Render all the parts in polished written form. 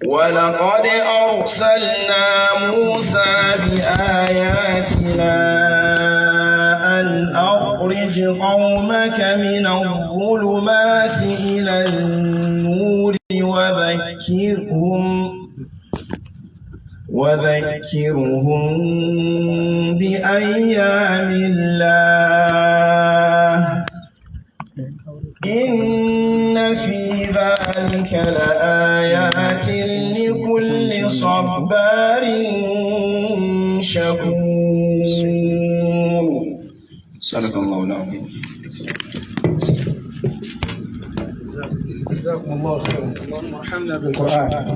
ولقد أرسلنا موسى بآياتنا أن أخرج قومك من الظلمات إلى النور وذكرهم بأيام الله إن في ذلك لآيات لكل صبار شكور. صدق الله العظيم. جزاكم الله خيرا. اللهم ارحمنا بالقرآن.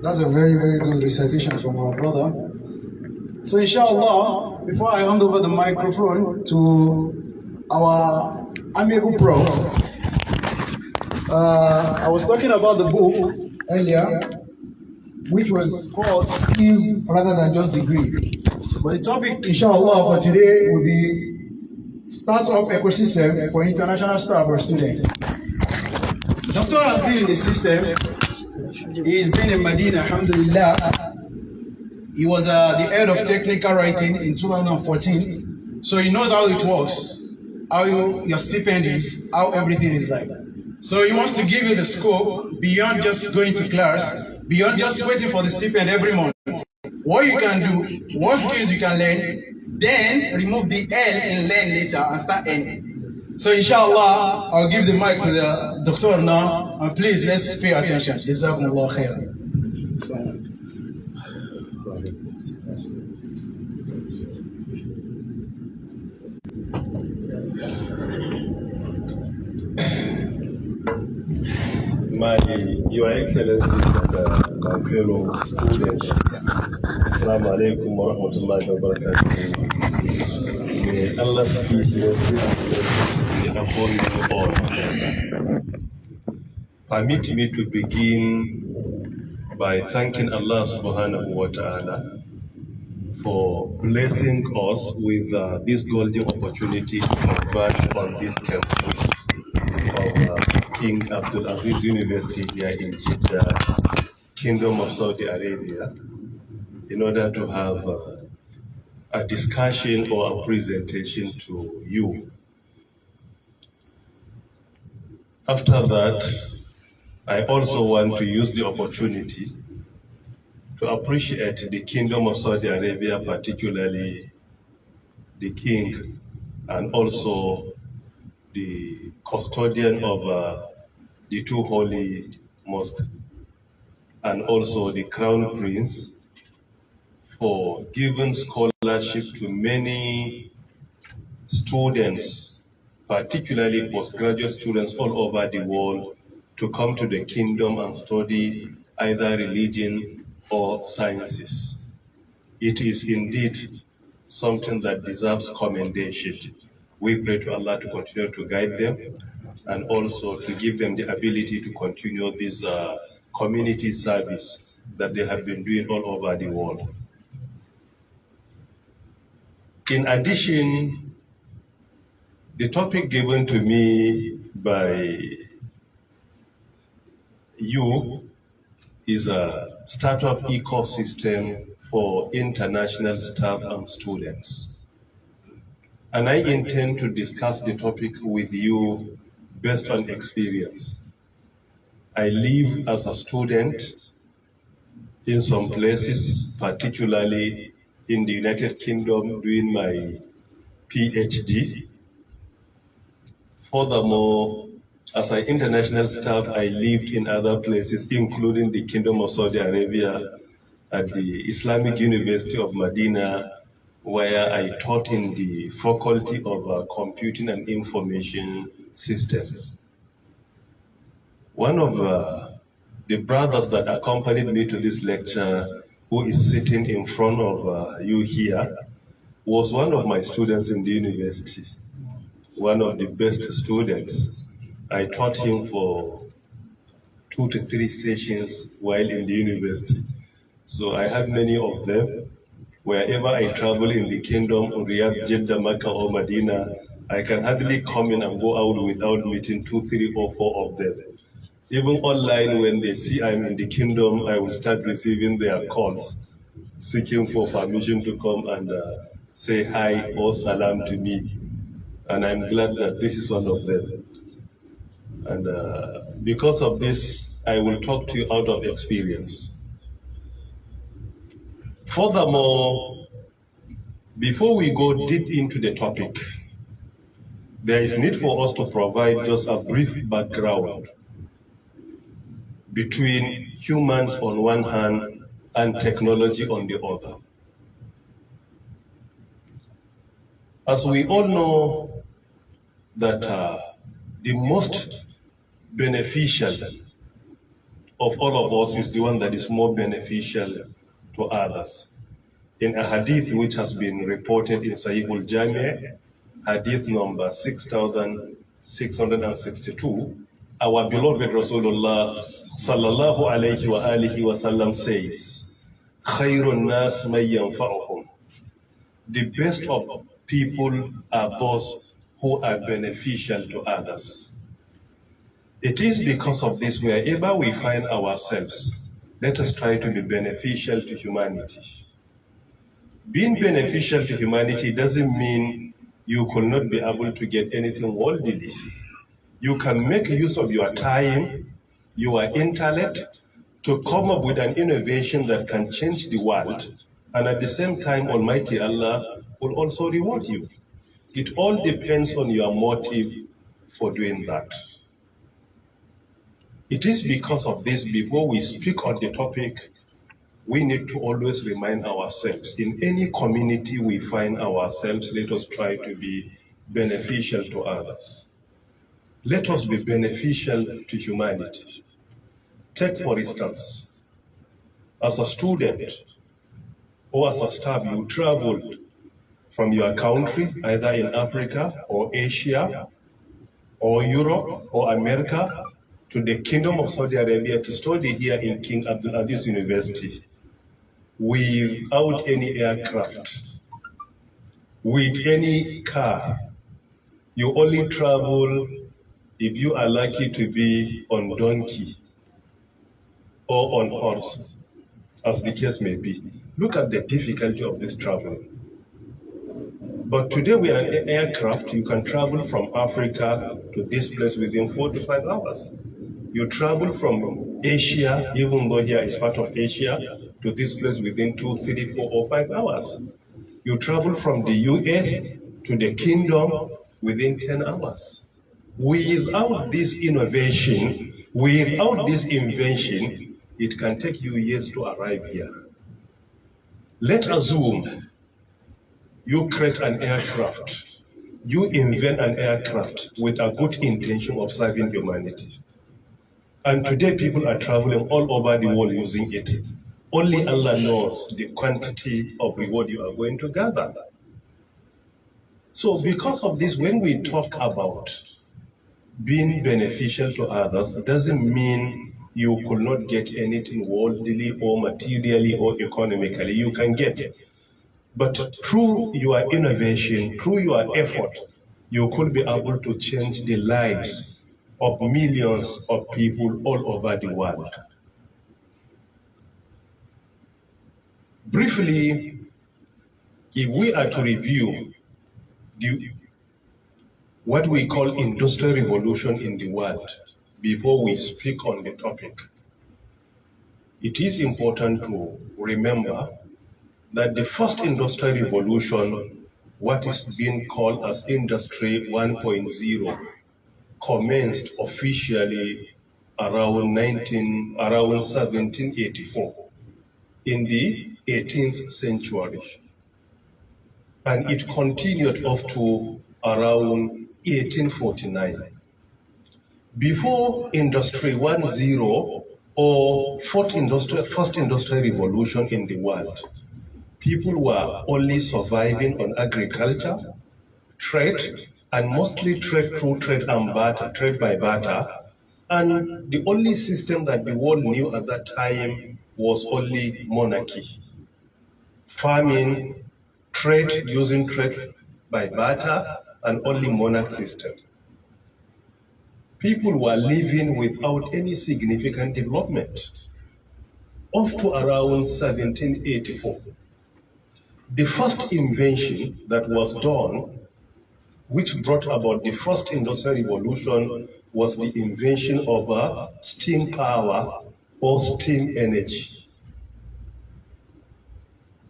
That's a very, very good recitation from our brother. So inshallah, before I hand over the microphone to our amiable pro, I was talking about the book earlier, which was called Skills Rather Than Just Degree. But the topic, inshallah, for today will be Startup Ecosystem for International Staff or Students. The doctor has been in the system. He's been in Medina, alhamdulillah. He was the head of technical writing in 2014. So he knows how it works, how your stipend is, how everything is like. So he wants to give you the scope beyond just going to class, beyond just waiting for the stipend every month. What you can do, what skills you can learn, then remove the L and learn later and start N. So inshallah, I'll give the mic to the doctor now, and please let's pay attention. Jazakumullah khairan. Your Excellency and my fellow students, Assalamu alaikum wa rahmatullahi wa barakatuh. May Allah's peace be upon you all. Permit me to begin by thanking Allah subhanahu wa ta'ala for blessing us with this golden opportunity to converge on this temple of King ABDUL'AZEEZ University here in Jeddah, Kingdom of Saudi Arabia, in order to have a discussion or a presentation to you. After that, I also want to use the opportunity to appreciate the Kingdom of Saudi Arabia, particularly the King and also the custodian of the two holy mosques, and also the Crown Prince, for giving scholarship to many students, particularly postgraduate students all over the world, to come to the kingdom and study either religion or sciences. It is indeed something that deserves commendation. We pray to Allah to continue to guide them and also to give them the ability to continue this community service that they have been doing all over the world. In addition, the topic given to me by you is a startup ecosystem for international staff and students. And I intend to discuss the topic with you based on experience. I live as a student in some places, particularly in the United Kingdom doing my PhD. Furthermore, as an international staff, I lived in other places, including the Kingdom of Saudi Arabia at the Islamic University of Medina, where I taught in the Faculty of Computing and Information Systems. One of the brothers that accompanied me to this lecture, who is sitting in front of you here, was one of my students in the university, one of the best students. I taught him for 2 to 3 sessions while in the university. So I have many of them. Wherever I travel in the kingdom, Riyadh, Jeddah, Makkah or Medina, I can hardly come in and go out without meeting 2, 3 or 4 of them. Even online, when they see I'm in the kingdom, I will start receiving their calls, seeking for permission to come and say hi or salam to me. And I'm glad that this is one of them. And because of this, I will talk to you out of experience. Furthermore, before we go deep into the topic, there is need for us to provide just a brief background between humans on one hand and technology on the other. As we all know that the most beneficial of all of us is the one that is more beneficial to others. In a hadith which has been reported in Sahih al-Jami', hadith number 6662, our beloved Rasulullah sallallahu alayhi wa alihi wa sallam says, Khairun nas man yanfa'uhum. The best of people are those who are beneficial to others. It is because of this, wherever we find ourselves, let us try to be beneficial to humanity. Being beneficial to humanity doesn't mean you could not be able to get anything worldly. You can make use of your time, your intellect, to come up with an innovation that can change the world, and at the same time, Almighty Allah will also reward you. It all depends on your motive for doing that. It is because of this, before we speak on the topic, we need to always remind ourselves, in any community we find ourselves, let us try to be beneficial to others. Let us be beneficial to humanity. Take, for instance, as a student or as a staff, you traveled from your country, either in Africa or Asia or Europe or America, to the Kingdom of Saudi Arabia to study here in King ABDUL'AZEEZ University without any aircraft, with any car. You only travel, if you are lucky, to be on donkey or on horse, as the case may be. Look at the difficulty of this travel. But today we are an aircraft. You can travel from Africa to this place within 4 to 5 hours. You travel from Asia, even though here is part of Asia, to this place within 2, 3, 4, or 5 hours. You travel from the US to the kingdom within 10 hours. Without this innovation, without this invention, it can take you years to arrive here. Let's assume you create an aircraft. You invent an aircraft with a good intention of serving humanity. And today people are traveling all over the world using it. Only Allah knows the quantity of reward you are going to gather. So because of this, when we talk about being beneficial to others, it doesn't mean you could not get anything worldly or materially or economically. You can get it. But through your innovation, through your effort, you could be able to change the lives of millions of people all over the world. Briefly, if we are to review what we call industrial revolution in the world before we speak on the topic, it is important to remember that the first industrial revolution, what is being called as Industry 1.0, commenced officially around 1784 in the 18th century, and it continued up to around 1849. Before Industry 1.0 or first industrial revolution in the world, people were only surviving on agriculture, trade, and mostly trade through trade and barter, trade by barter. And the only system that the world knew at that time was only monarchy. Farming, trade, using trade by barter, and only monarch system. people were living without any significant development. Up to around 1784, the first invention that was done, which brought about the first industrial revolution, was the invention of steam power or steam energy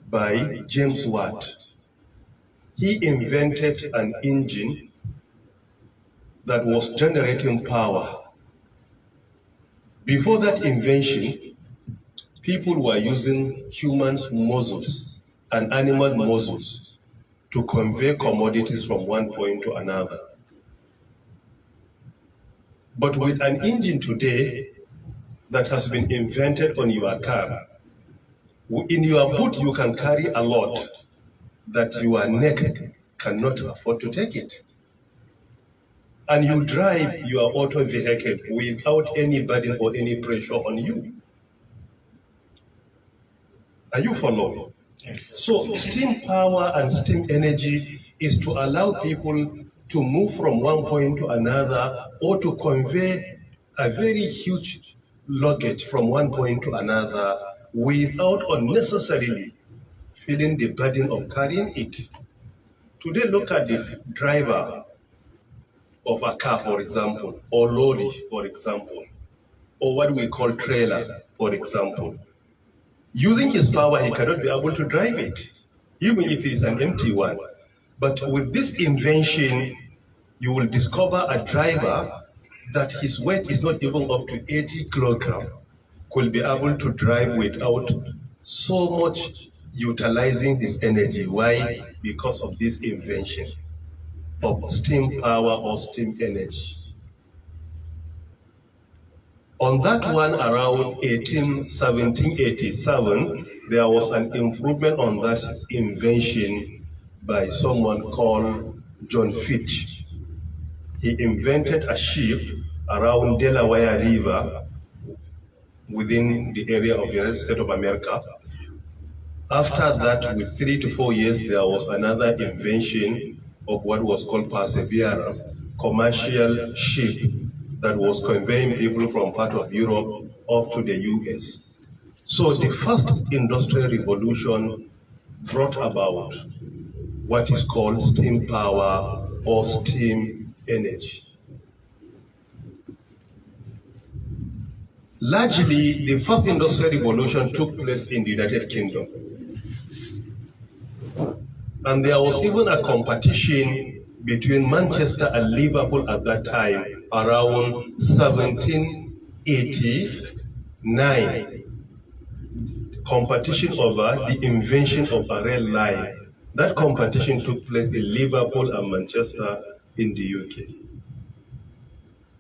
by James Watt. He invented an engine that was generating power. Before that invention, people were using humans' muscles and animal muscles to convey commodities from one point to another. But with an engine today that has been invented on your car, in your boot you can carry a lot that your neck cannot afford to take it. And you drive your auto vehicle without any burden or any pressure on you. Are you following? Yes. So steam power and steam energy is to allow people to move from one point to another or to convey a very huge luggage from one point to another without unnecessarily feeling the burden of carrying it. Today, look at the driver of a car, for example, or lorry, for example, or what we call trailer, for example. Using his power, he cannot be able to drive it, even if it is an empty one. But with this invention, you will discover a driver that his weight is not even up to 80 kilograms, could be able to drive without so much utilizing his energy. Why? Because of this invention of steam power or steam energy. On that one, around 1787, there was an improvement on that invention by someone called John Fitch. He invented a ship around Delaware River within the area of the United States of America. After that, with 3 to 4 years, there was another invention of what was called Perseverance, commercial ship that was conveying people from part of Europe up to the US. So the first industrial revolution brought about what is called steam power or steam energy. Largely, the first industrial revolution took place in the United Kingdom. And there was even a competition between Manchester and Liverpool at that time, around 1789. Competition over the invention of a rail line. That competition took place in Liverpool and Manchester in the UK.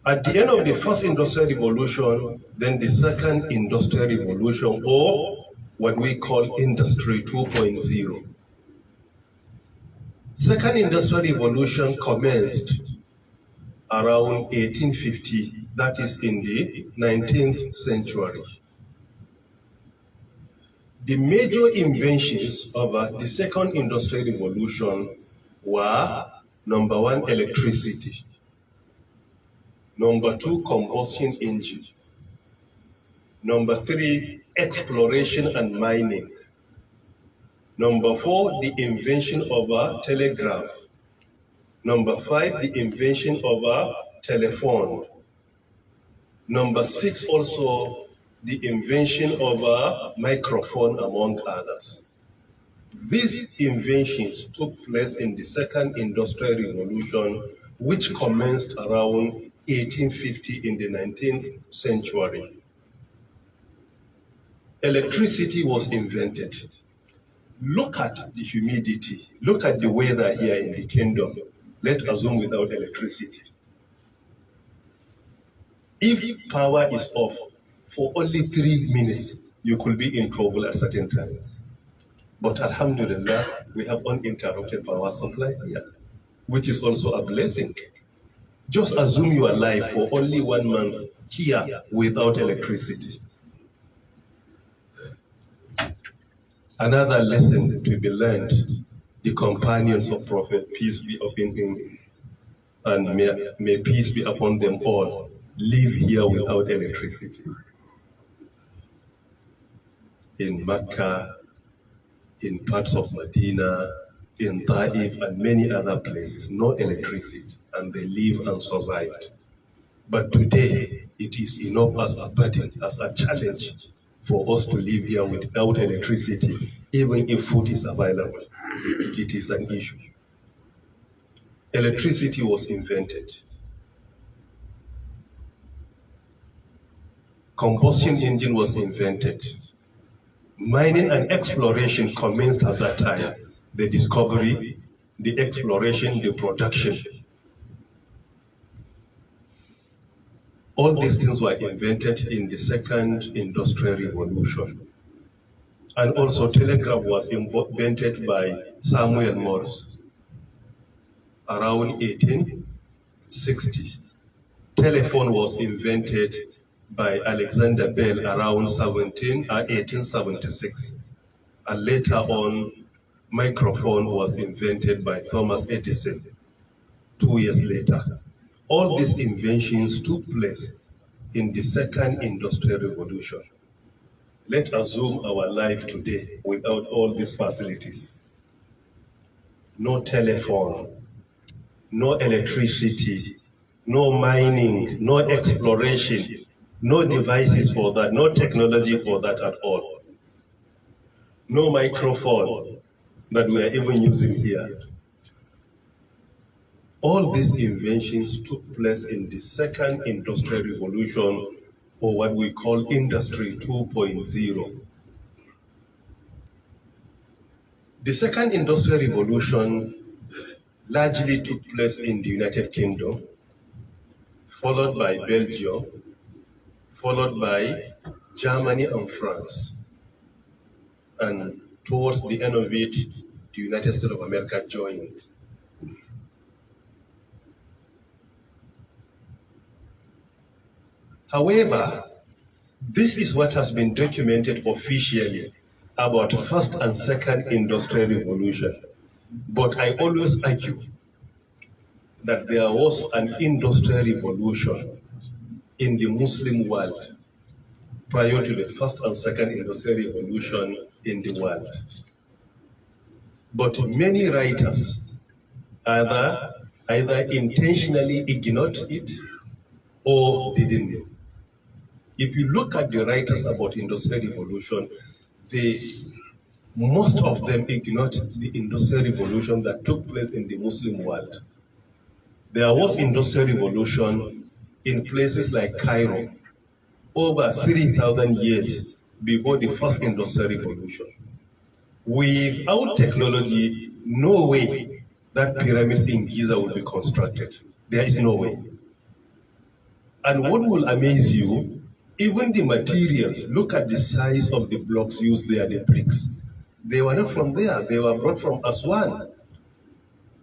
At the end of the first industrial revolution, then the second industrial revolution, or what we call Industry 2.0. Second industrial revolution commenced around 1850, that is in the 19th century. The major inventions of the second industrial revolution were, number one, electricity. Number two, combustion engine. Number three, exploration and mining. Number four, the invention of a telegraph. Number five, the invention of a telephone. Number six, also the invention of a microphone, among others. These inventions took place in the second industrial revolution, which commenced around 1850 in the 19th century. Electricity was invented. Look at the humidity. Look at the weather here in the kingdom. Let's assume without electricity. If power is off for only 3 minutes, you could be in trouble at certain times. But alhamdulillah, we have uninterrupted power supply here, which is also a blessing. Just assume you are alive for only 1 month here without electricity. Another lesson to be learned, the companions of Prophet, peace be upon him, and may peace be upon them all, live here without electricity. In Mecca, in parts of Medina, in Taif, and many other places, no electricity, and they live and survived. But today, it is enough as a burden, as a challenge for us to live here without electricity, even if food is available. It is an issue. Electricity was invented. Combustion engine was invented. Mining and exploration commenced at that time. The discovery, the exploration, the production. All these things were invented in the second industrial revolution. And also telegraph was invented by Samuel Morse around 1860. Telephone was invented by Alexander Bell around 1876. And later on, microphone was invented by Thomas Edison 2 years later. All these inventions took place in the second industrial revolution. Let's assume our life today without all these facilities. No telephone, no electricity, no mining, no exploration, no devices for that, no technology for that at all. No microphone that we are even using here. All these inventions took place in the second industrial revolution, or what we call Industry 2.0. The second industrial revolution largely took place in the United Kingdom, followed by Belgium, followed by Germany and France. And towards the end of it, the United States of America joined. However, this is what has been documented officially about first and second industrial revolution. But I always argue that there was an industrial revolution in the Muslim world prior to the first and second industrial revolution in the world. But many writers either intentionally ignored it or didn't know. If you look at the writers about industrial revolution, most of them ignored the industrial revolution that took place in the Muslim world. There was industrial revolution in places like Cairo over 3,000 years before the first industrial revolution. Without technology, no way that pyramids in Giza will be constructed. There is no way. And what will amaze you, even the materials, look at the size of the blocks used there, the bricks. They were not from there, they were brought from Aswan,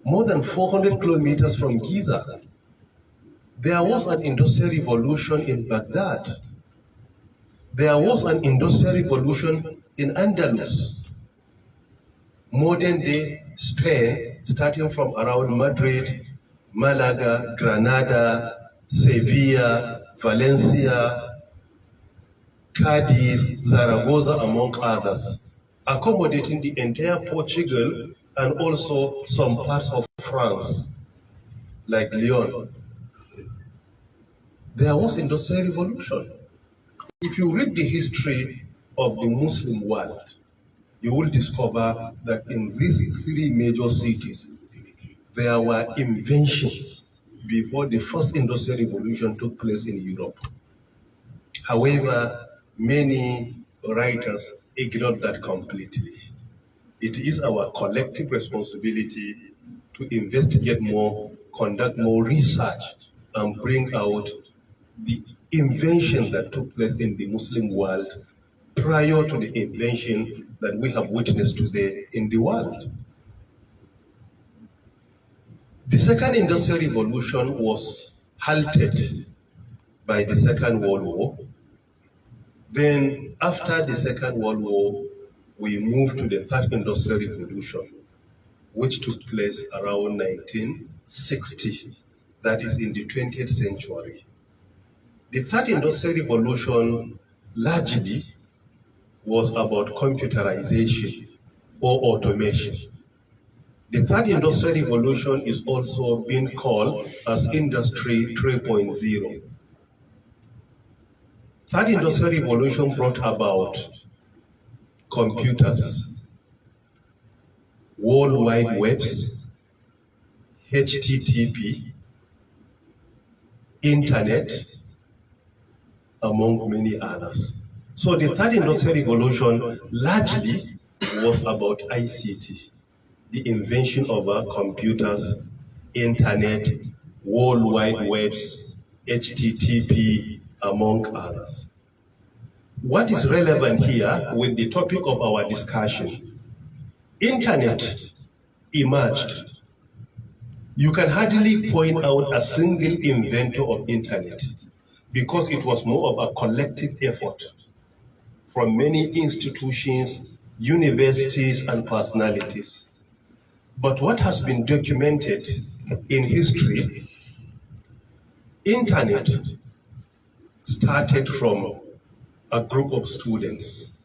more than 400 kilometers from Giza. There was an industrial revolution in Baghdad. There was an industrial revolution in Andalus. Modern day Spain, starting from around Madrid, Malaga, Granada, Sevilla, Valencia, Cadiz, Zaragoza, among others, accommodating the entire Portugal and also some parts of France, like Lyon. There was industrial revolution. If you read the history of the Muslim world, you will discover that in these three major cities, there were inventions before the first industrial revolution took place in Europe. However, many writers ignored that completely. It is our collective responsibility to investigate more, conduct more research, and bring out the invention that took place in the Muslim world prior to the invention that we have witnessed today in the world. The second industrial revolution was halted by the Second World War. Then, after the Second World War, we moved to the third industrial revolution, which took place around 1960. that is in the 20th century. The third industrial revolution largely was about computerization or automation. The third industrial revolution is also being called as Industry 3.0. Third industrial revolution brought about computers, World Wide Webs, HTTP, Internet, among many others. So the third industrial revolution largely was about ICT, the invention of computers, Internet, World Wide Webs, HTTP, among others. What is relevant here with the topic of our discussion? Internet emerged. You can hardly point out a single inventor of Internet because it was more of a collective effort from many institutions, universities, and personalities. But what has been documented in history, Internet started from a group of students.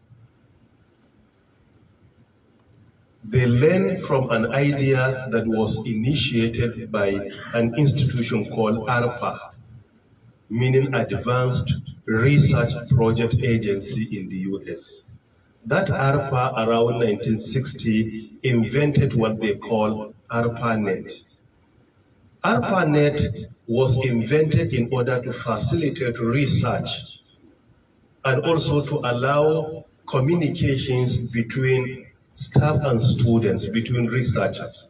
They learned from an idea that was initiated by an institution called ARPA, meaning Advanced Research Project Agency in the US. That ARPA around 1960 invented what they call ARPANET. ARPANET was invented in order to facilitate research and also to allow communications between staff and students, between researchers.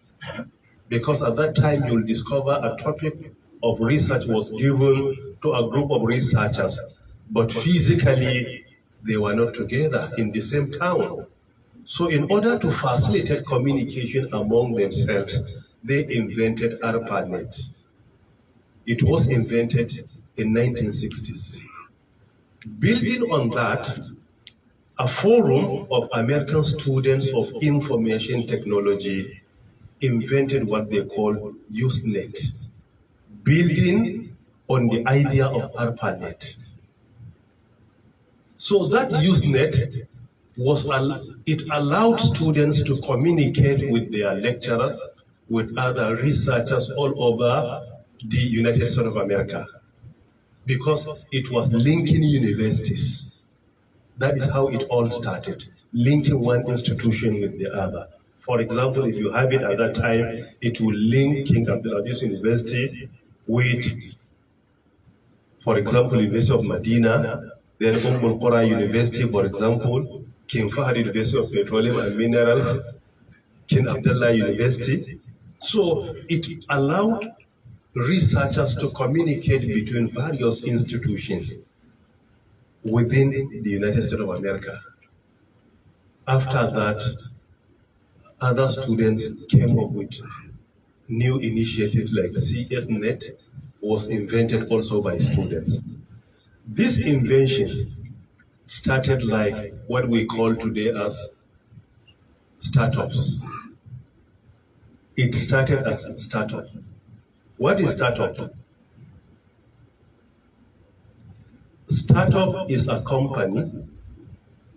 Because at that time you'll discover a topic of research was given to a group of researchers, but physically they were not together in the same town. So in order to facilitate communication among themselves, they invented ARPANET. It was invented in 1960s. Building on that, a forum of American students of information technology invented what they call Usenet, building on the idea of ARPANET. So that Usenet it allowed students to communicate with their lecturers, with other researchers all over the United States of America, because it was linking universities. That is how it all started, linking one institution with the other. For example, if you have it at that time, it will link King Abdulaziz University with, for example, University of Medina, then Qura University, for example, King Fahd University of Petroleum and Minerals, King Abdullah University. So it allowed researchers to communicate between various institutions within the United States of America. After that, other students came up with new initiatives like CSNet was invented also by students. These inventions started like what we call today as startups. It started as a startup. What is startup? Startup is a company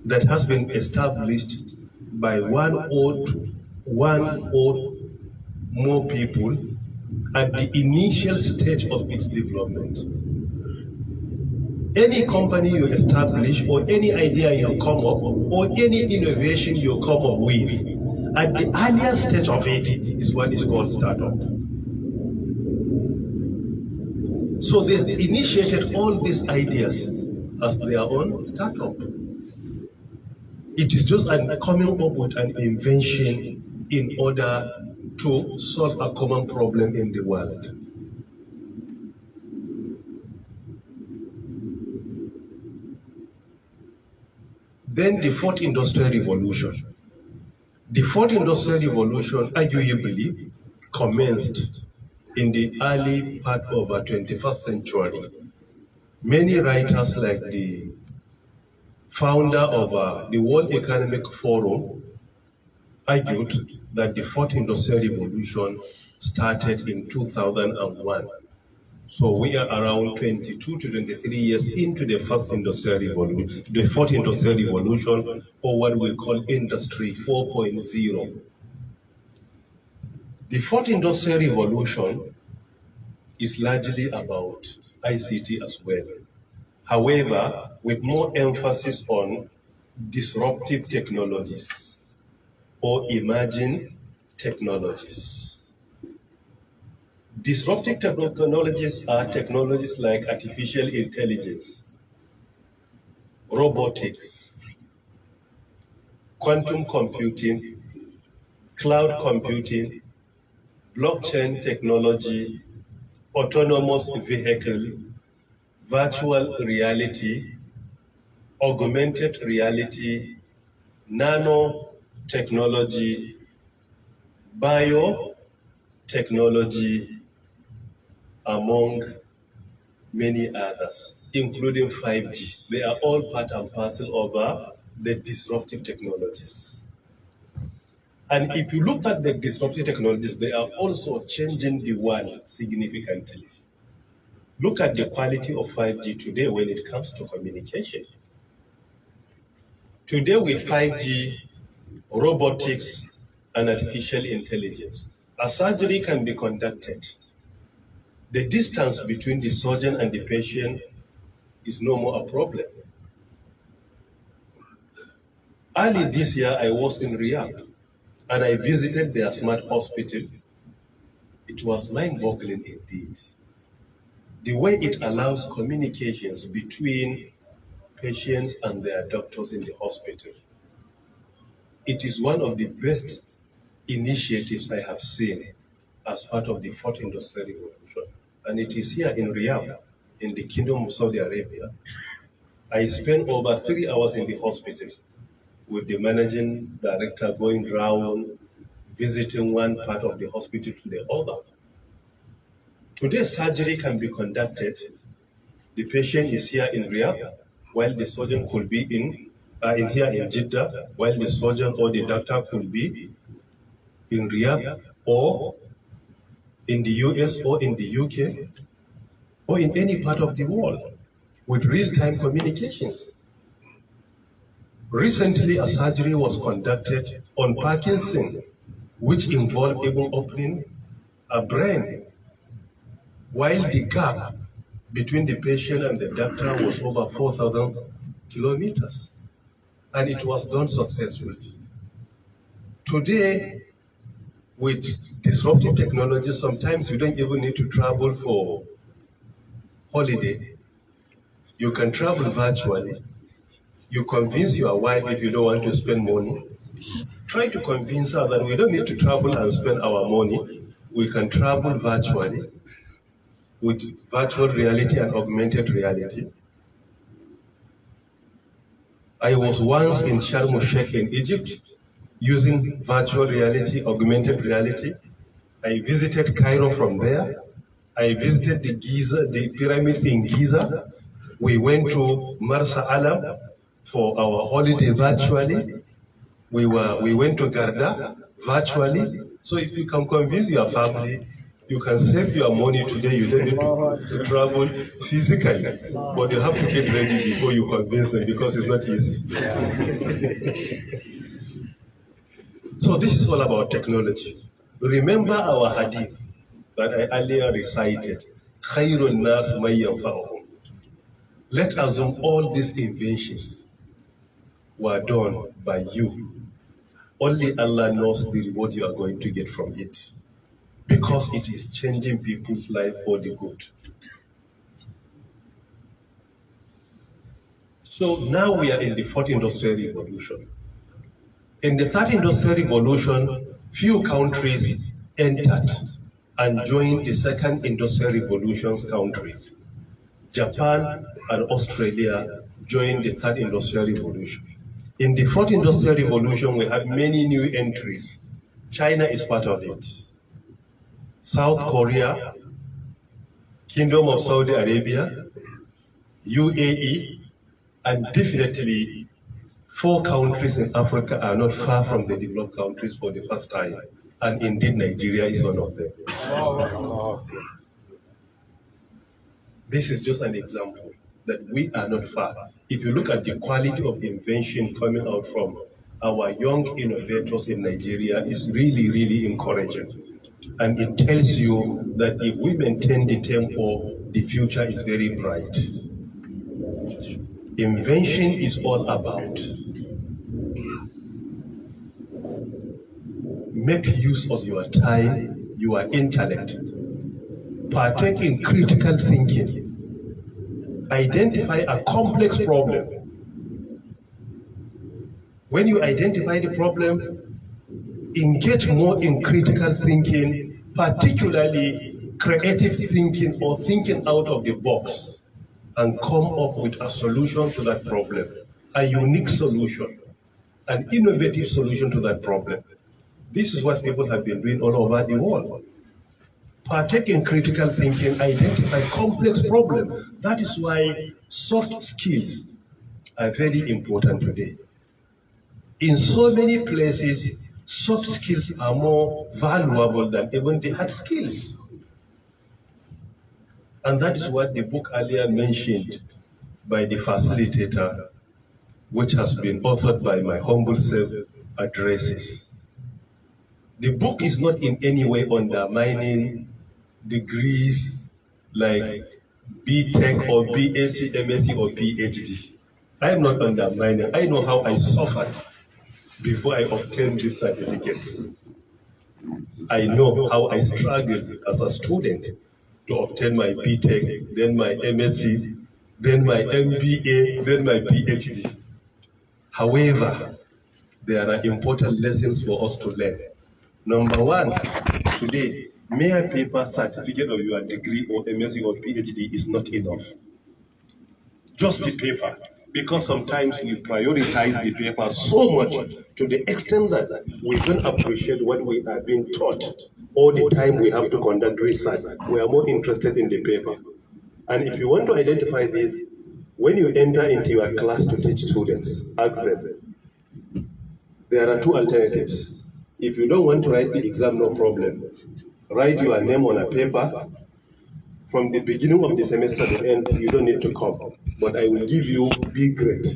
that has been established by one or more people at the initial stage of its development. Any company you establish or any idea you come up or any innovation you come up with, at the earlier stage of it is what is called startup. So they initiated all these ideas as their own startup. It is just coming up with an invention in order to solve a common problem in the world. Then the fourth industrial revolution. The fourth industrial revolution arguably commenced in the early part of the 21st century. Many writers like the founder of the World Economic Forum argued that the fourth industrial revolution started in 2001 So we are around 22 to 23 years into the first industrial revolution, the fourth industrial revolution, or what we call Industry 4.0. The fourth industrial revolution is largely about ICT as well. However, with more emphasis on disruptive technologies or emerging technologies. Disruptive technologies are technologies like artificial intelligence, robotics, quantum computing, cloud computing, blockchain technology, autonomous vehicle, virtual reality, augmented reality, nanotechnology, biotechnology, among many others, including 5G. They are all part and parcel of the disruptive technologies. And if you look at the disruptive technologies, they are also changing the world significantly. Look at the quality of 5G today when it comes to communication. Today with 5G, robotics, and artificial intelligence, a surgery can be conducted. The distance between the surgeon and the patient is no more a problem. Early this year, I was in Riyadh, and I visited their smart hospital. It was mind-boggling indeed. The way it allows communications between patients and their doctors in the hospital. It is one of the best initiatives I have seen as part of the fourth industrial revolution. And it is here in Riyadh, in the Kingdom of Saudi Arabia. I spent over 3 hours in the hospital with the managing director going round, visiting one part of the hospital to the other. Today, surgery can be conducted. The patient is here in Riyadh, while the surgeon could be here in Jeddah, while the surgeon or the doctor could be in Riyadh or in the US or in the UK or in any part of the world with real-time communications. Recently, a surgery was conducted on Parkinson, which involved even opening a brain, while the gap between the patient and the doctor was over 4,000 kilometers, and it was done successfully. Today, with disruptive technology, sometimes you don't even need to travel for holiday. You can travel virtually. You convince your wife if you don't want to spend money. Try to convince her that we don't need to travel and spend our money. We can travel virtually with virtual reality and augmented reality. I was once in Sharm el-Sheikh in Egypt using virtual reality, augmented reality. I visited Cairo from there. I visited the pyramids in Giza. We went to Marsa Alam for our holiday virtually. We went to Garda virtually. So if you can convince your family, you can save your money today. You don't need to travel physically, but you have to get ready before you convince them because it's not easy. So this is all about technology. Remember our hadith that I earlier recited. خَيْرُ النَّاسِ مَنْ يَنْفَعُهُمْ. Let us assume all these inventions were done by you. Only Allah knows the reward you are going to get from it, because it is changing people's life for the good. So now we are in the fourth industrial revolution. In the third industrial revolution, few countries entered and joined the second industrial revolution's countries. Japan and Australia joined the third industrial revolution. In the fourth industrial revolution, we had many new entries. China is part of it. South Korea, Kingdom of Saudi Arabia, UAE, and definitely 4 countries in Africa are not far from the developed countries for the first time. And indeed, Nigeria is one of them. This is just an example that we are not far. If you look at the quality of invention coming out from our young innovators in Nigeria, is really, really encouraging. And it tells you that if we maintain the tempo, the future is very bright. Invention is all about make use of your time, your intellect, partake in critical thinking, identify a complex problem. When you identify the problem, engage more in critical thinking, particularly creative thinking or thinking out of the box, and come up with a solution to that problem, a unique solution, an innovative solution to that problem. This is what people have been doing all over the world. Partake in critical thinking, identify complex problems. That is why soft skills are very important today. In so many places, soft skills are more valuable than even the hard skills. And that is what the book earlier mentioned by the facilitator, which has been authored by my humble self, addresses. The book is not in any way undermining degrees like B.Tech or BSc, MSc or PhD. I am not undermining. I know how I suffered before I obtained these certificates. I know how I struggled as a student to obtain my B.Tech, then my MSc, then my MBA, then my PhD. However, there are important lessons for us to learn. Number one, today, mere paper certificate of your degree or MSc or PhD is not enough. Just the paper, because sometimes we prioritize the paper so much to the extent that we don't appreciate what we are being taught. All the time we have to conduct research, we are more interested in the paper. And if you want to identify this, when you enter into your class to teach students, ask them. There are two alternatives. If you don't want to write the exam, no problem. Write your name on a paper. From the beginning of the semester to the end, you don't need to come. But I will give you B grade.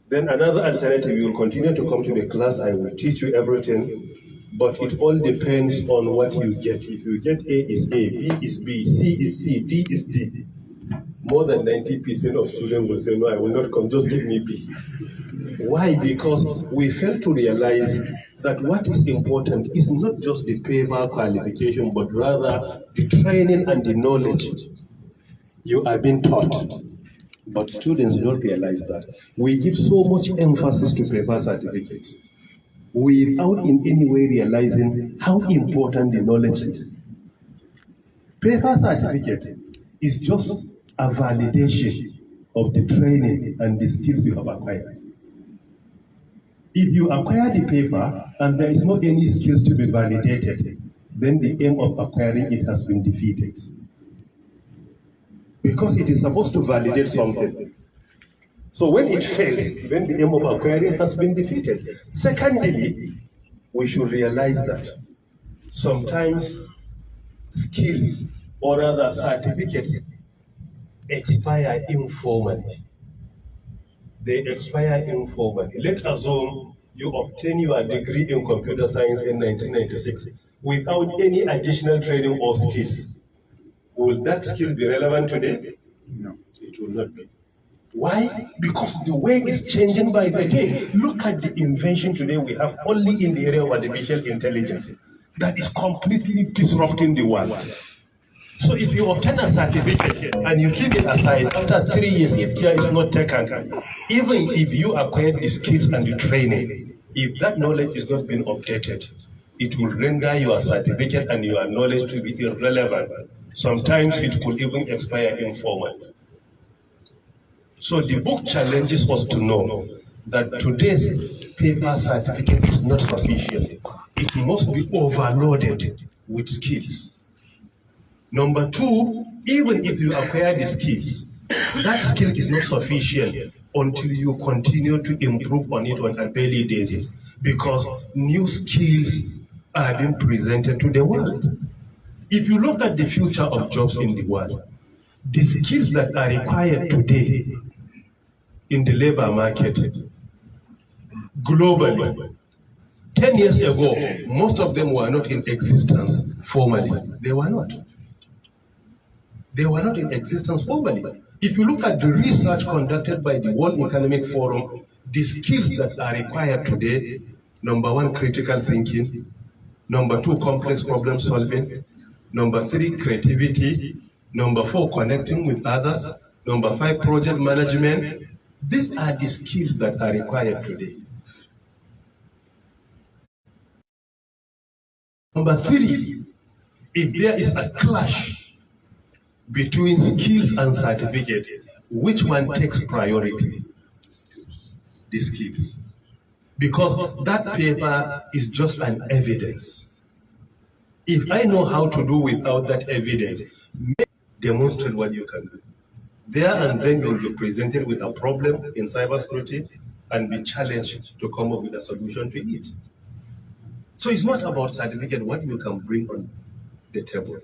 Then another alternative, you will continue to come to the class. I will teach you everything. But it all depends on what you get. If you get A is A, B is B, C is C, D is D. More than 90% of students will say, no, I will not come, just give me B. Why? Because we fail to realize that what is important is not just the paper qualification, but rather the training and the knowledge you are being taught. But students don't realize that. We give so much emphasis to paper certificates without in any way realizing how important the knowledge is. Paper certificate is just a validation of the training and the skills you have acquired. If you acquire the paper and there is not any skills to be validated, then the aim of acquiring it has been defeated. Because it is supposed to validate something. So when it fails, then the aim of acquiring has been defeated. Secondly, we should realize that sometimes skills or rather certificates expire informally. They expire informally. Let's assume you obtain your degree in computer science in 1996 without any additional training or skills. Will that skill be relevant today? No, it will not be. Why? Because the way is changing by the day. Look at the invention today we have only in the area of artificial intelligence that is completely disrupting the world. So if you obtain a certificate and you keep it aside, after 3 years, if care is not taken, even if you acquire the skills and the training, if that knowledge is not being updated, it will render your certificate and your knowledge to be irrelevant. Sometimes it could even expire informally. So the book challenges us to know that today's paper certificate is not sufficient. It must be overloaded with skills. Number two, even if you acquire the skills, that skill is not sufficient until you continue to improve on it on a daily basis, because new skills are being presented to the world. If you look at the future of jobs in the world, the skills that are required today in the labor market globally, 10 years ago, most of them were not in existence formally. They were not. They were not in existence formally. If you look at the research conducted by the World Economic Forum, the skills that are required today, number one, critical thinking, number two, complex problem solving, number three, creativity, number four, connecting with others, number five, project management. These are the skills that are required today. Number three, if there is a clash between skills and certificate, which one takes priority? The skills. Because that paper is just an evidence. If I know how to do without that evidence, demonstrate what you can do. There and then you'll be presented with a problem in cybersecurity and be challenged to come up with a solution to it. So it's not about certificate, what you can bring on the table.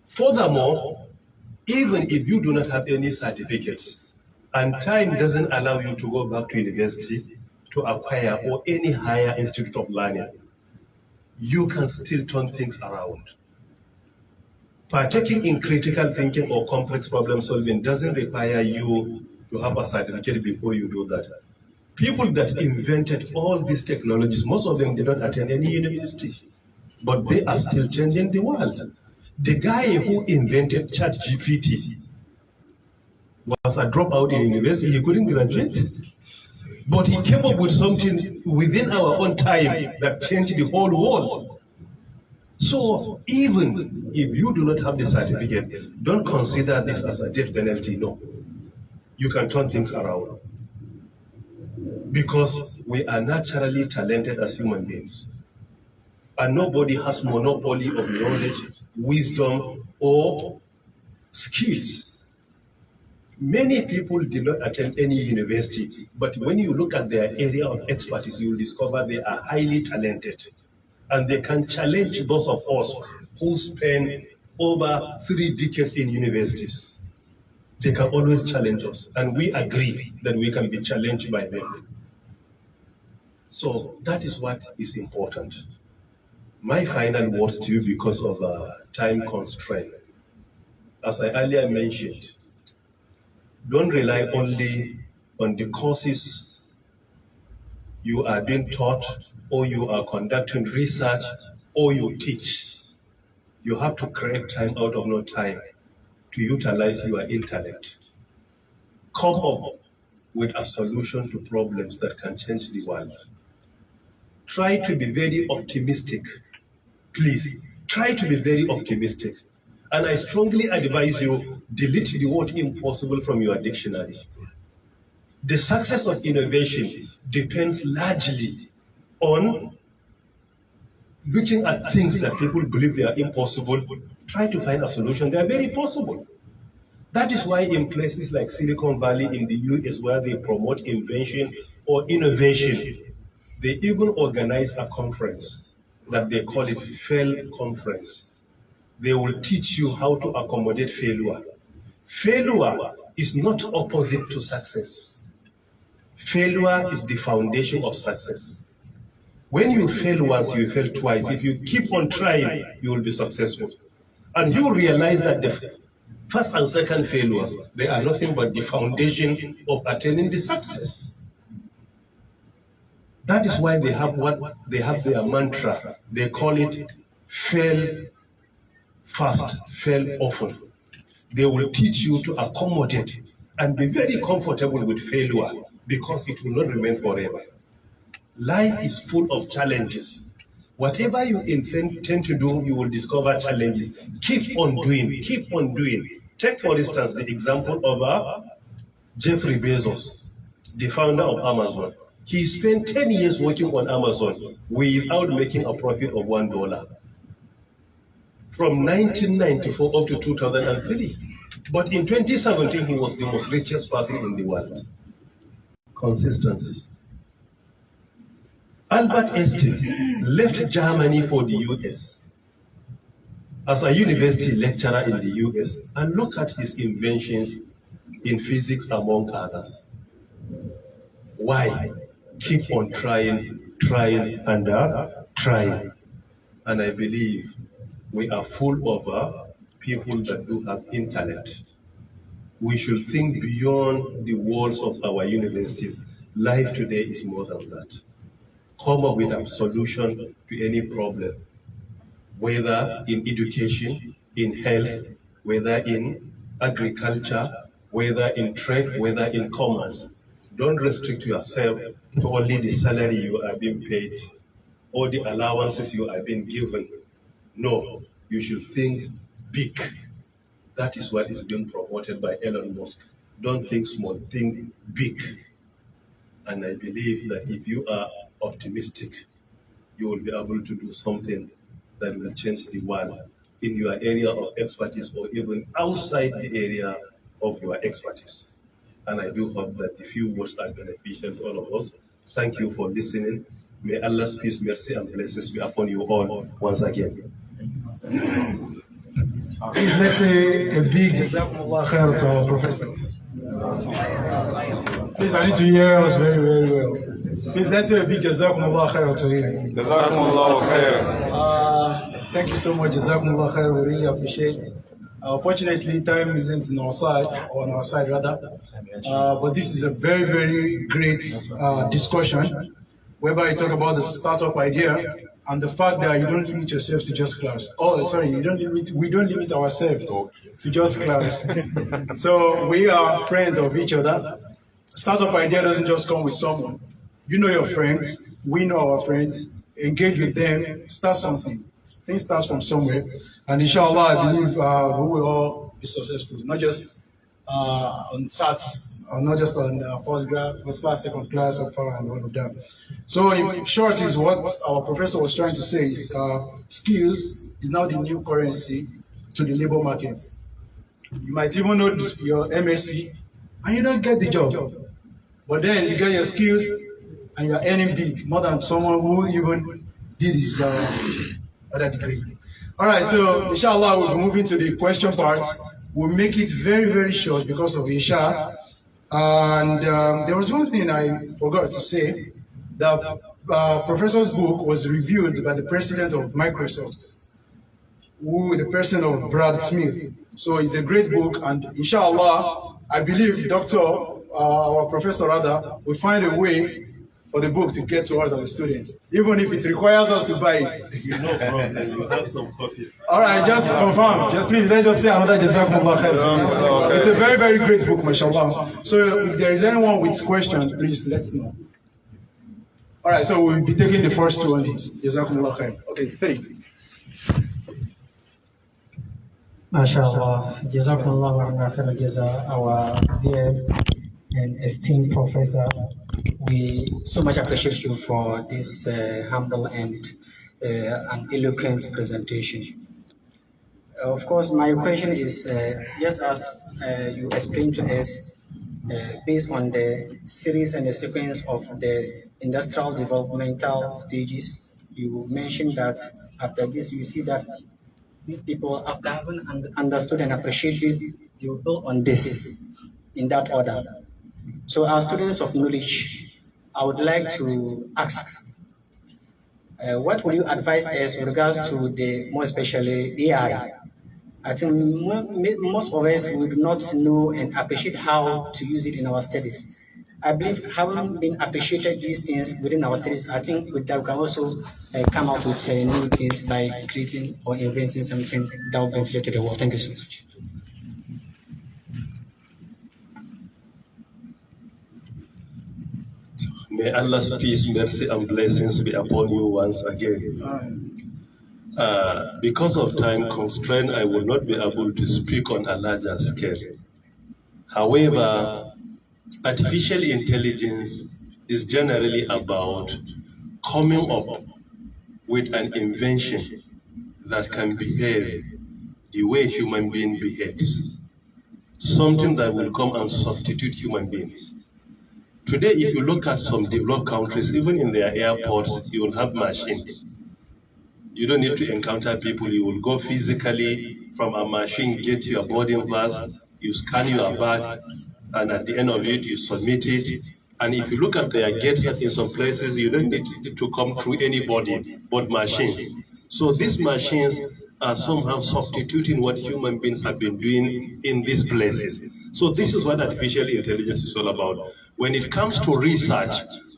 Furthermore, even if you do not have any certificates and time doesn't allow you to go back to university to acquire or any higher institute of learning, you can still turn things around. Partaking in critical thinking or complex problem solving doesn't require you to have a certificate before you do that. People that invented all these technologies, most of them did not attend any university, but they are still changing the world. The guy who invented ChatGPT was a dropout in university, he couldn't graduate. But he came up with something within our own time that changed the whole world. So even if you do not have the certificate, don't consider this as a death penalty, no. You can turn things around. Because we are naturally talented as human beings. And nobody has monopoly of knowledge, wisdom, or skills. Many people did not attend any university, but when you look at their area of expertise, you will discover they are highly talented. And they can challenge those of us who spend over 3 decades in universities. They can always challenge us, and we agree that we can be challenged by them. So that is what is important. My final words to you, because of time constraint. As I earlier mentioned, don't rely only on the courses you are being taught, or you are conducting research, or you teach. You have to create time out of no time to utilize your intellect. Come up with a solution to problems that can change the world. Try to be very optimistic. Please, try to be very optimistic. And I strongly advise you, delete the word impossible from your dictionary. The success of innovation depends largely on looking at things that people believe they are impossible. Try to find a solution. They are very possible. That is why in places like Silicon Valley in the US, where they promote invention or innovation, they even organize a conference that they call it Fail Conference. They will teach you how to accommodate failure. Failure is not opposite to success. Failure is the foundation of success. When you fail once, you fail twice. If you keep on trying, you will be successful. And you will realize that the first and second failures, they are nothing but the foundation of attaining the success. That is why they have their mantra. They call it fail fast, fail often. They will teach you to accommodate and be very comfortable with failure, because it will not remain forever. Life is full of challenges. Whatever you intend to do, you will discover challenges. Keep on doing, keep on doing. Take, for instance, the example of Jeffrey Bezos, the founder of Amazon. He spent 10 years working on Amazon without making a profit of $1. From 1994 up to 2003. But in 2017, he was the most richest person in the world. Consistency. Albert Einstein left Germany for the US. as a university lecturer in the US, and look at his inventions in physics, among others. Why? Keep on trying, and trying. And I believe we are full of people that do have intellect. We should think beyond the walls of our universities. Life today is more than that. Come up with a solution to any problem, whether in education, in health, whether in agriculture, whether in trade, whether in commerce. Don't restrict yourself to only the salary you are being paid or the allowances you are being given. No, you should think big. That is what is being promoted by Elon Musk. Don't think small, think big. And I believe that if you are optimistic, you will be able to do something that will change the world in your area of expertise or even outside the area of your expertise. And I do hope that the few words are beneficial to all of us. Thank you for listening. May Allah's peace, mercy, and blessings be upon you all once again. Please, let's say a big Jazakumullah khair to our professor. Please, I need to hear us very, very well. Please, let's say a big Jazakumullah khair to him. Jazakumullah khair. Thank you so much, Jazakumullah khair. We really appreciate it. Fortunately, time isn't on our side, or on our side rather. But this is a very, very great discussion, whereby you talk about the startup idea and the fact that you don't limit yourself to just class. Oh, sorry, we don't limit ourselves to just class. So we are friends of each other. Startup idea doesn't just come with someone. You know your friends, we know our friends, engage with them, start something. Things start from somewhere. And inshallah, I believe we will all be successful, not just on SATs, or not just on first class, second class, or far and all of that. So in short, is what our professor was trying to say is skills is now the new currency to the labor market. You might even know your MSc and you don't get the job, but then you get your skills and you are earning big, more than someone who even did his other degree. All right, so inshallah we'll be moving to the question part. We'll make it very, very short because of Isha. And there was one thing I forgot to say. The professor's book was reviewed by the president of Microsoft, the person of Brad Smith. So it's a great book, and inshallah, I believe our professor rather, will find a way for the book to get to us as the students, even if it requires us to buy it. No problem, you have some copies. All right, just confirm. Please, let's just say another Jazakumullah khair. It's a very, very great book, mashallah. So if there is anyone with questions, please let us know. All right, so we'll be taking the first two on this. Jazakumullah khair. Okay, 3. MashaAllah, Jazakumullah wa khair jaza, our dear and esteemed professor. We so much appreciate you for this humble and an eloquent presentation. Of course, my question is just as you explained to us, based on the series and the sequence of the industrial developmental stages, you mentioned that after this, you see that these people, after having understood and appreciated this, they will build on this in that order. So, as students of knowledge, I would like to ask, what will you advise us with regards to the, more especially AI? I think most of us would not know and appreciate how to use it in our studies. I believe having been appreciated these things within our studies, I think with that we can also come out with new things by creating or inventing something that will benefit to the world. Thank you so much. May Allah's peace, mercy, and blessings be upon you once again. Because of time constraint, I will not be able to speak on a larger scale. However, artificial intelligence is generally about coming up with an invention that can behave the way human being behaves. Something that will come and substitute human beings. Today, if you look at some developed countries, even in their airports, you will have machines. You don't need to encounter people. You will go physically from a machine, get your boarding pass, you scan your bag, and at the end of it, you submit it. And if you look at their gates, in some places, you don't need to come through anybody but machines. So these machines are somehow substituting what human beings have been doing in these places. So this is what artificial intelligence is all about. When it comes to research,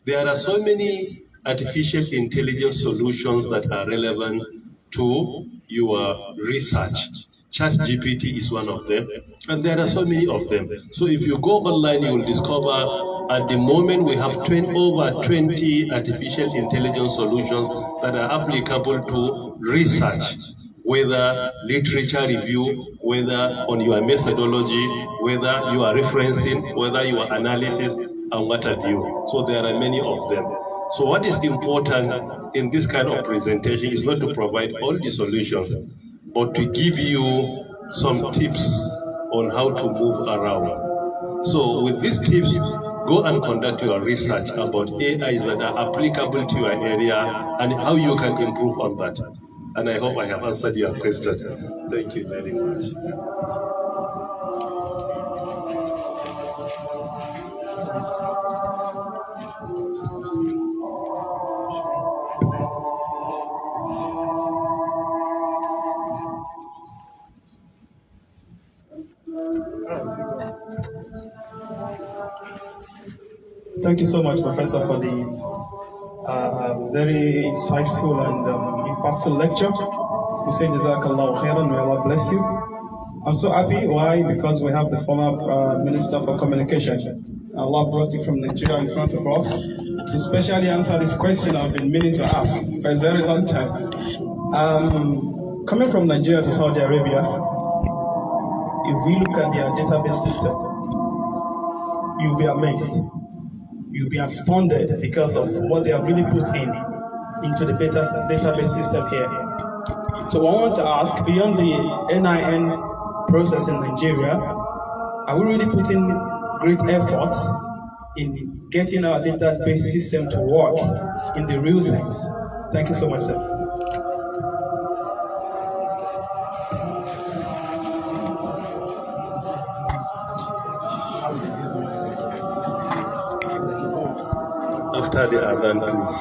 there are so many artificial intelligence solutions that are relevant to your research. ChatGPT is one of them, and there are so many of them. So if you go online, you will discover at the moment we have over 20 artificial intelligence solutions that are applicable to research, whether literature review, whether on your methodology, whether you are referencing, whether your analysis, and what have you. So there are many of them. So what is important in this kind of presentation is not to provide all the solutions, but to give you some tips on how to move around. So with these tips, go and conduct your research about AIs that are applicable to your area and how you can improve on that. And I hope I have answered your question. Thank you very much. Thank you so much, Professor, for the very insightful and impactful lecture. We say Jazakallah khairan, may Allah bless you. I'm so happy. Why? Because we have the former Minister for Communication. Allah brought you from Nigeria in front of us to specially answer this question I've been meaning to ask for a very long time. Coming from Nigeria to Saudi Arabia, if we look at their database system, you'll be amazed. You'll be astounded because of what they have really put into the database system here. So I want to ask, beyond the NIN process in Nigeria, are we really putting great effort in getting our database system to work in the real sense? Thank you so much, sir. After the Adhan, please.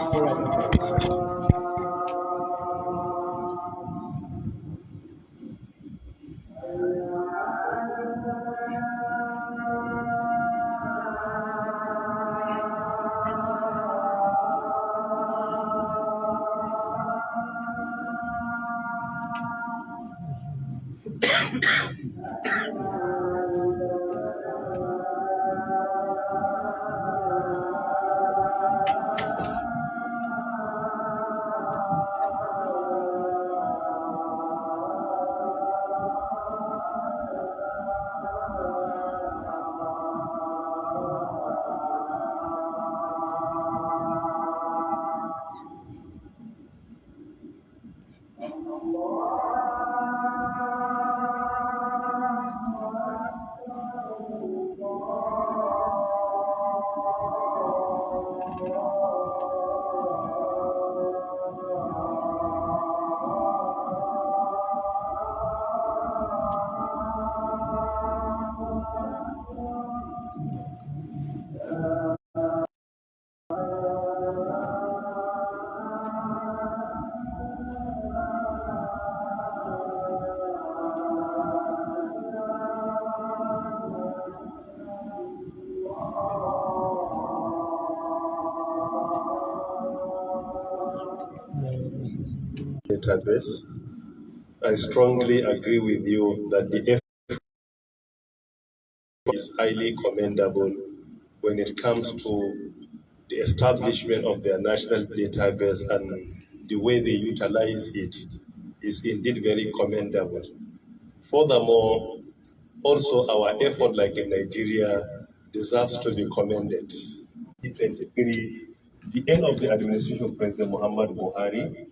Database. I strongly agree with you that the effort is highly commendable when it comes to the establishment of their national database, and the way they utilize it is indeed very commendable. Furthermore, also our effort, like in Nigeria, deserves to be commended. 2023, the end of the administration of President Muhammad Buhari,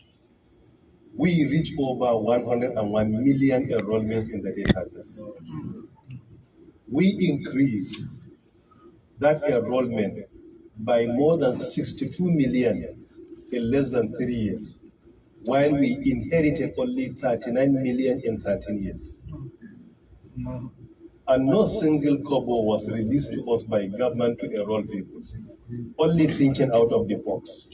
we reached over 101 million enrollments in the database. We increased that enrollment by more than 62 million in less than 3 years. while we inherited only 39 million in 13 years. And no single kobo was released to us by government to enroll people, only thinking out of the box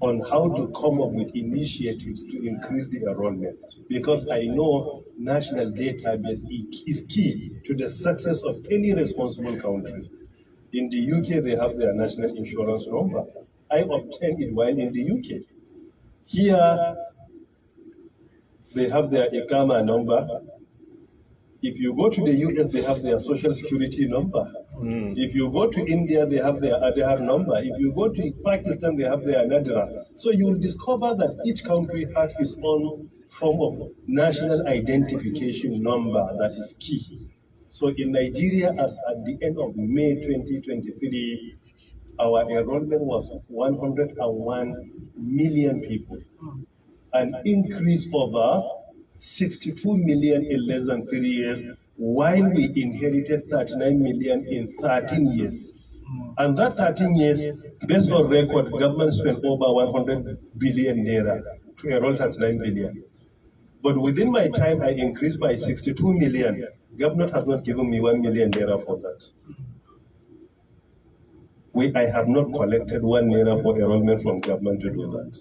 on how to come up with initiatives to increase the enrollment. Because I know national database is key to the success of any responsible country. In the UK, they have their national insurance number. I obtained it while in the UK. Here, they have their ICAMA number. If you go to the US, they have their social security number. If you go to India, they have their Aadhaar number. If you go to Pakistan, they have their Nadra. So you will discover that each country has its own form of national identification number that is key. So in Nigeria, as at the end of May 2023, our enrollment was 101 million people, an increase over 62 million in less than 3 years, while we inherited 39 million in 13 years. And that 13 years, based on record, government spent over 100 billion naira to enroll 39 billion. But within my time, I increased by 62 million. Government has not given me 1 million naira for that. I have not collected 1 naira for enrollment from government to do that.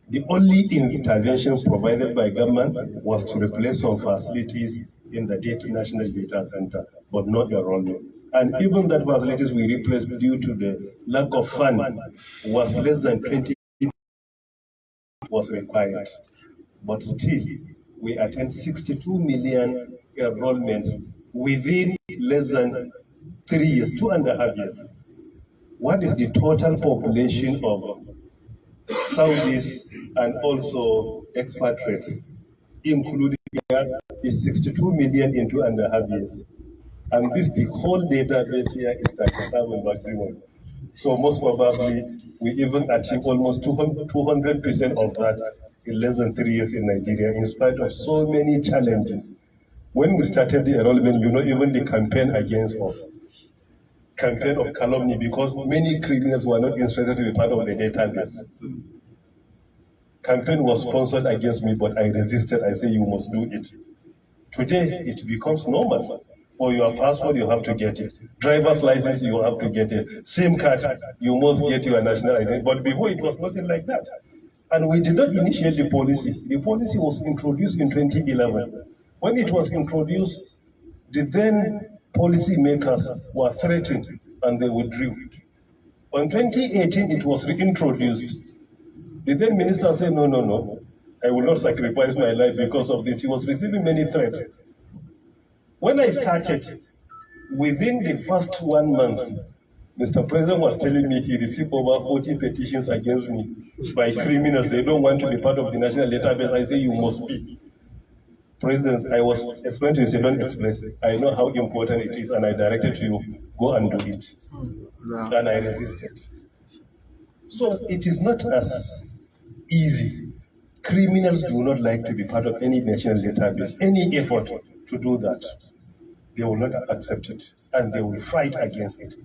The only intervention provided by government was to replace some facilities in the national data center, but not enrollment. And even that facilities we replaced due to the lack of fund was less than 20 was required. But still, we attend 62 million enrollments within less than 3 years, 2.5 years. What is the total population of Saudis and also expatriates, including here, is 62 million in 2.5 years. And the whole database here is 37 maximum. So most probably, we even achieve almost 200% of that in less than 3 years in Nigeria, in spite of so many challenges. When we started the enrollment, even the campaign against us, campaign of calumny, because many criminals were not interested to be part of the database. Campaign was sponsored against me, but I resisted. I said, you must do it. Today, it becomes normal. For your passport, you have to get it. Driver's license, you have to get it. SIM card, you must get your national identity. But before, it was nothing like that. And we did not initiate the policy. The policy was introduced in 2011. When it was introduced, the then policy makers were threatened and they withdrew. On 2018, it was reintroduced. The then minister said, no, I will not sacrifice my life because of this. He was receiving many threats. When I started, within the first 1 month, Mr. President was telling me he received over 40 petitions against me by criminals. They don't want to be part of the national database. I say, you must be. President, I was explaining to you, say, don't explain. I know how important it is, and I directed to you, go and do it. And I resisted. So it is not as easy. Criminals do not like to be part of any national database. Any effort to do that, they will not accept it, and they will fight against it.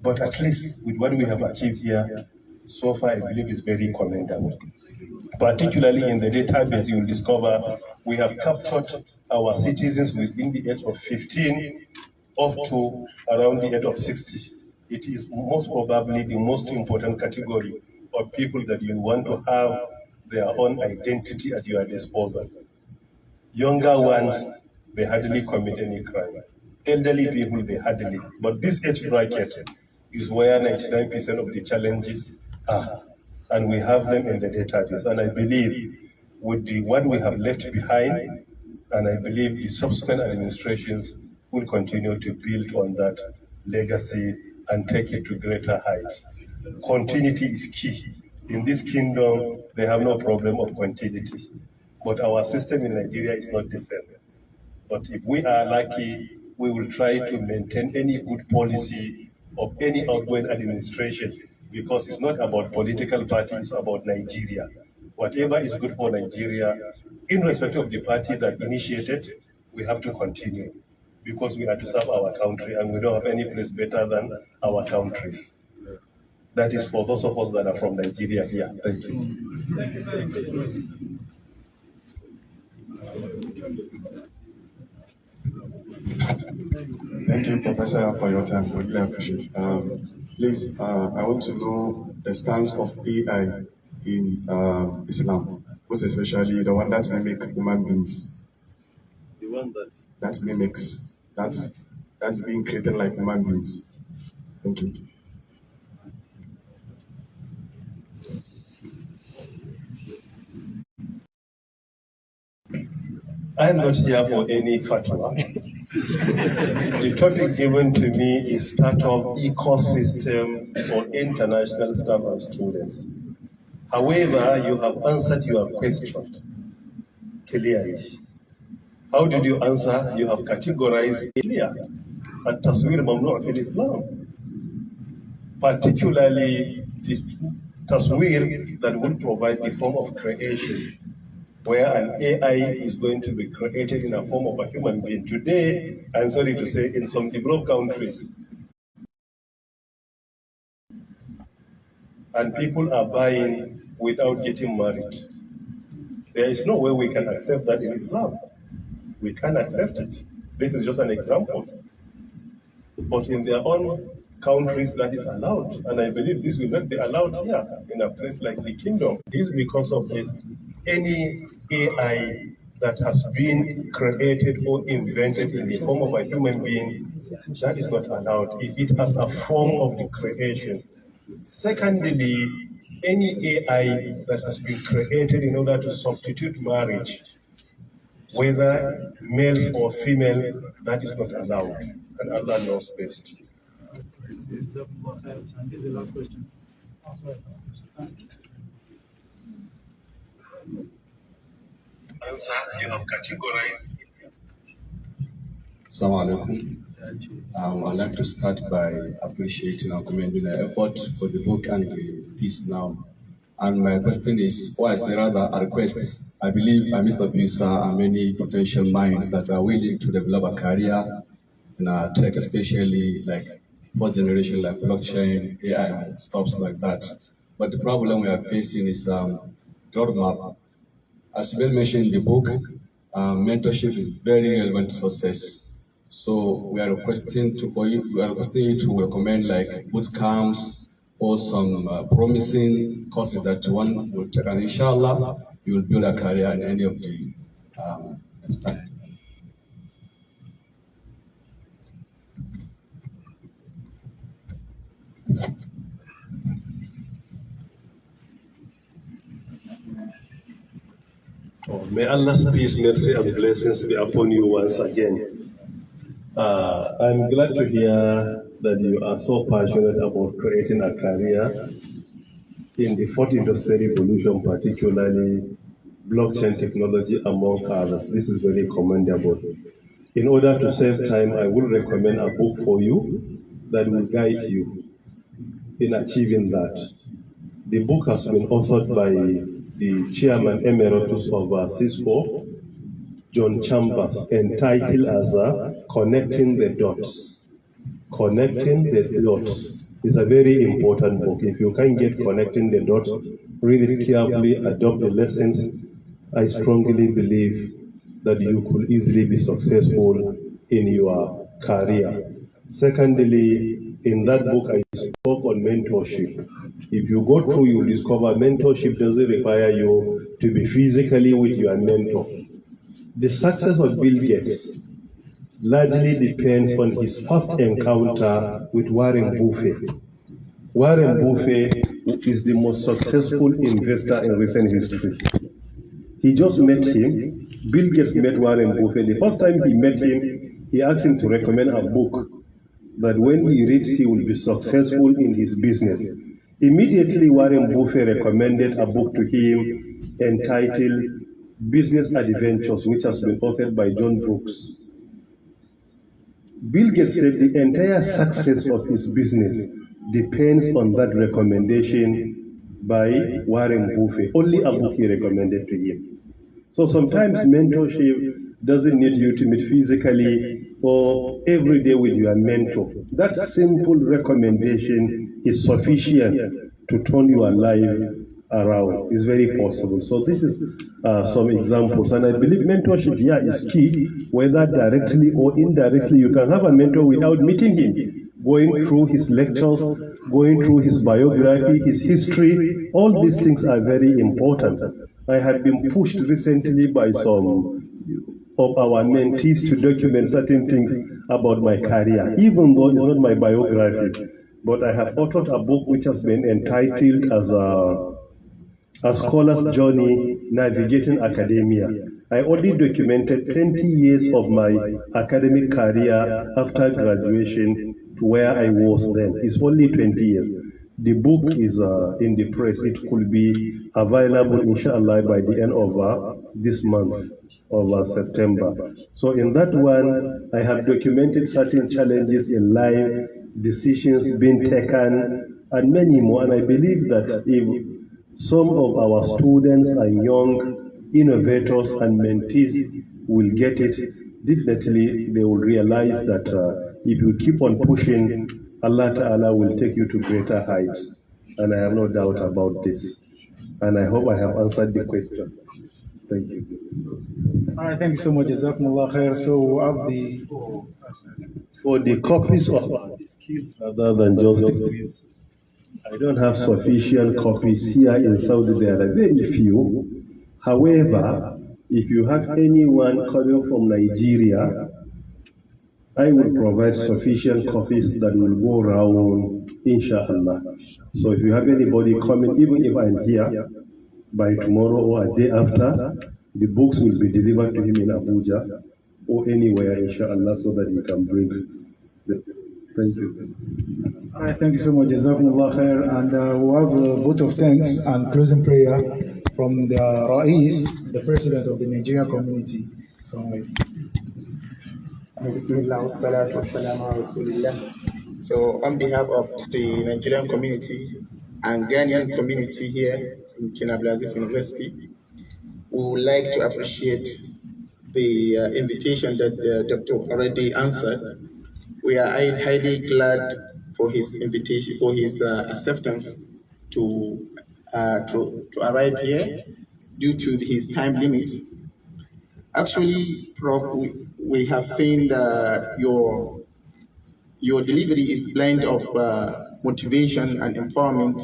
But at least with what we have achieved here, so far I believe is very commendable. Particularly in the database, you will discover we have captured our citizens within the age of 15 up to around the age of 60. It is most probably the most important category of people that you want to have their own identity at your disposal. Younger ones, they hardly commit any crime. Elderly people, they hardly. But this age bracket is where 99% of the challenges are. And we have them in the database. And I believe with what we have left behind, and I believe the subsequent administrations will continue to build on that legacy and take it to greater heights. Continuity is key. In this kingdom, they have no problem of continuity. But our system in Nigeria is not the same. But if we are lucky, we will try to maintain any good policy of any outgoing administration, because it's not about political parties, it's about Nigeria. Whatever is good for Nigeria, in respect of the party that initiated, we have to continue, because we are to serve our country and we don't have any place better than our countries. That is for those of us that are from Nigeria here. Thank you. Thank you, Professor, for your time. We really appreciate it. Please, I want to know the stance of AI in Islam, most especially the one that mimics human beings. The one that mimics, that's being created like human beings. Thank you. I am not here for any fatwa. The topic given to me is startup ecosystem for international staff and students. However, you have answered your question clearly. How did you answer? You have categorized it clear. التصوير ممنوع في الإسلام. Particularly the taswir that will provide the form of creation, where an AI is going to be created in a form of a human being. Today, I'm sorry to say, in some developed countries, and people are buying without getting married. There is no way we can accept that in Islam. We can't accept it. This is just an example. But in their own countries, that is allowed. And I believe this will not be allowed here in a place like the kingdom. This is because of this. Any AI that has been created or invented in the form of a human being, that is not allowed if it has a form of the creation. Secondly, any AI that has been created in order to substitute marriage, whether male or female, that is not allowed, and Allah knows best. This is the last question. Answer, you have categorized. Assalamu alaikum. I'd like to start by appreciating and commending the effort for the book and the piece now. And my question is, or I say rather a request. I believe Mr. Isah and many potential minds that are willing to develop a career in tech, especially like fourth generation, like blockchain, AI, and stuff like that. But the problem we are facing is roadmap. As well mentioned in the book, mentorship is very relevant to success. So we are requesting you to recommend like boot camps or some promising courses that one will take, and inshallah you will build a career in any of the aspects. May Allah's peace, mercy, and blessings be upon you once again. I'm glad to hear that you are so passionate about creating a career in the fourth industrial revolution, particularly blockchain technology, among others. This is very commendable. In order to save time, I will recommend a book for you that will guide you in achieving that. The book has been authored by the Chairman Emeritus of Cisco, John Chambers, entitled as Connecting the Dots. Connecting the Dots is a very important book. If you can get Connecting the Dots, read it carefully, adopt the lessons, I strongly believe that you could easily be successful in your career. Secondly, in that book, I spoke on mentorship. If you go through, you'll discover mentorship doesn't require you to be physically with your mentor. The success of Bill Gates largely depends on his first encounter with Warren Buffett. Warren Buffett is the most successful investor in recent history. He just met him. Bill Gates met Warren Buffett. The first time he met him, he asked him to recommend a book that when he reads, he will be successful in his business. Immediately, Warren Buffett recommended a book to him entitled Business Adventures, which has been authored by John Brooks. Bill Gates said the entire success of his business depends on that recommendation by Warren Buffett. Only a book he recommended to him. So sometimes mentorship doesn't need you to meet physically or every day with your mentor. That simple recommendation is sufficient to turn your life around. It's very possible. So this is some examples. And I believe mentorship here is key, whether directly or indirectly. You can have a mentor without meeting him, going through his lectures, going through his biography, his history. All these things are very important. I have been pushed recently by some of our mentees to document certain things about my career, even though it's not my biography. But I have authored a book which has been entitled as A Scholar's Journey Navigating Academia. I only documented 20 years of my academic career after graduation to where I was then. It's only 20 years. The book is in the press. It could be available, inshallah, by the end of this month of September. So in that one, I have documented certain challenges in life, decisions being taken, and many more. And I believe that if some of our students and young innovators and mentees will get it, definitely they will realize that if you keep on pushing, Allah Ta'ala will take you to greater heights. And I have no doubt about this. And I hope I have answered the question. Thank you. All right, thank you so much, Jazakumullah khair. So for the copies of the skills rather than just degrees, I don't have sufficient copies here in Saudi. There are very few. However, if you have anyone coming from Nigeria, I will provide sufficient copies that will go around, inshallah. So if you have anybody coming, even if I'm here, by tomorrow or a day after, the books will be delivered to him in Abuja or anywhere, inshallah, so that he can bring them. Thank you. all right, thank you so much, Jazakumullah khair. And we'll have a vote of thanks and closing prayer from the Rais, the president of the Nigerian community. So on behalf of the Nigerian community and Ghanaian community here in ABDUL'AZEEZ University, we would like to appreciate the invitation that the doctor already answered. We are highly glad for his invitation, for his acceptance to arrive here due to his time limit. Actually, Prof, we have seen that your delivery is blend of motivation and empowerment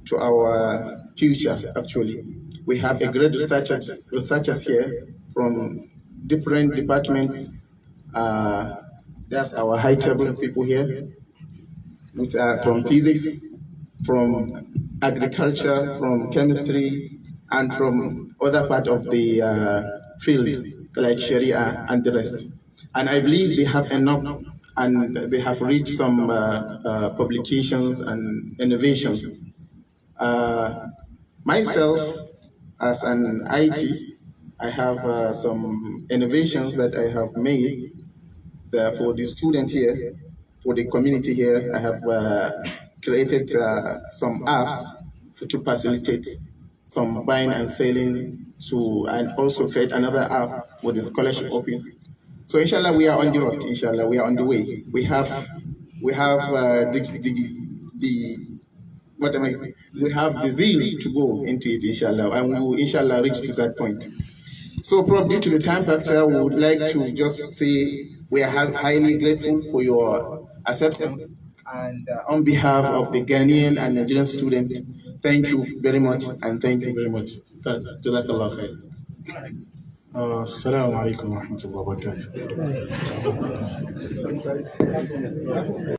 to our future. Actually, we have a great researchers here from different departments. That's our high table people here, which are from physics, from agriculture, from chemistry, and from other part of the field like Sharia and the rest. And I believe they have enough, and they have reached some publications and innovations. Myself, as an IT, I have some innovations that I have made for the student here, for the community here. I have created some apps to facilitate some buying and selling, and also create another app for the scholarship office. So inshallah, we are on the road. Inshallah, we are on the way. We have we have the zeal to go into it, inshallah, and we will inshallah reach to that point. So, Prof, due to the time factor, we would like to just say we are highly grateful for your acceptance, and on behalf of the Ghanaian and Nigerian students, thank you very much, and thank you very much. Jazakallah khair. Assalamu alaikum wa rahmatullahi wa barakatuh.